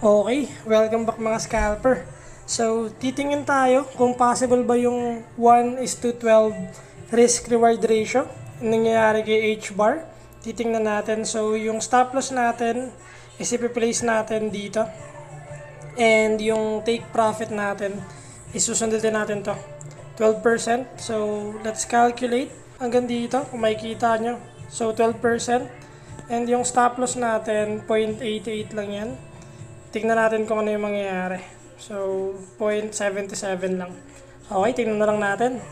Okay, welcome back mga scalper. So, titingin tayo kung possible ba yung 1:12 risk-reward ratio nangyayari kay H-bar. Titingnan natin. So, yung stop loss natin is ipi-place natin dito. And yung take profit natin is susundutin natin to. 12%. So, let's calculate hanggang dito kung makikita nyo. So, 12%. And yung stop loss natin, 0.88 lang yan. Tingnan natin kung ano yung mangyayari. So, 0.77 lang. Okay, tingnan na lang natin.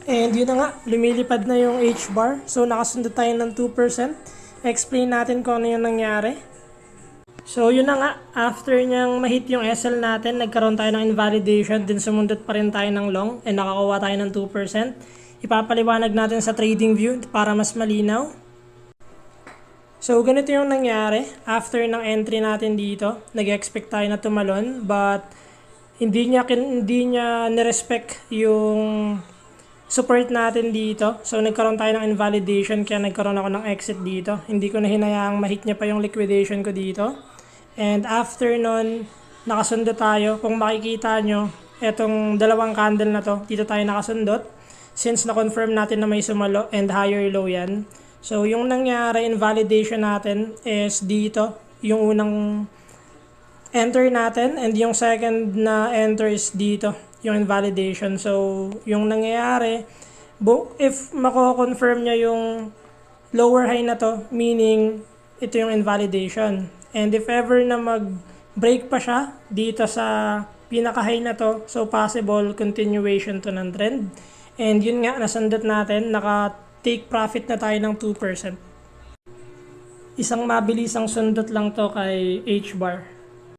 And yun na nga, lumilipad na yung H-bar. So, nakasundot tayo ng 2%. Explain natin kung ano yung nangyari. So, yun na nga, after niyang mahit yung SL natin, nagkaroon tayo ng invalidation, din sumundot pa rin tayo ng long, and nakakuha tayo ng 2%. Ipapaliwanag natin sa trading view para mas malinaw. So, ganito yung nangyari. After ng entry natin dito, nag-expect tayo na tumalon, but hindi niya nirespect yung support natin dito. So, nagkaroon tayo ng invalidation, kaya nagkaroon ako ng exit dito. Hindi ko na hinayaang mahit niya pa yung liquidation ko dito. And after nun, nakasundot tayo. Kung makikita nyo, etong dalawang candle na to, dito tayo nakasundot. Since na-confirm natin na may sumalo and higher low yan. So, yung nangyari, invalidation natin is dito, yung unang enter natin, and yung second na enter is dito, yung invalidation. So, yung nangyayari, if mako-confirm niya yung lower high na to, meaning ito yung invalidation. And if ever na mag-break pa siya dito sa pinaka-high na to, so possible continuation to ng trend. And yun nga, nasundot natin, take profit na tayo ng 2%. Isang mabilisang sundot lang to kay H-bar.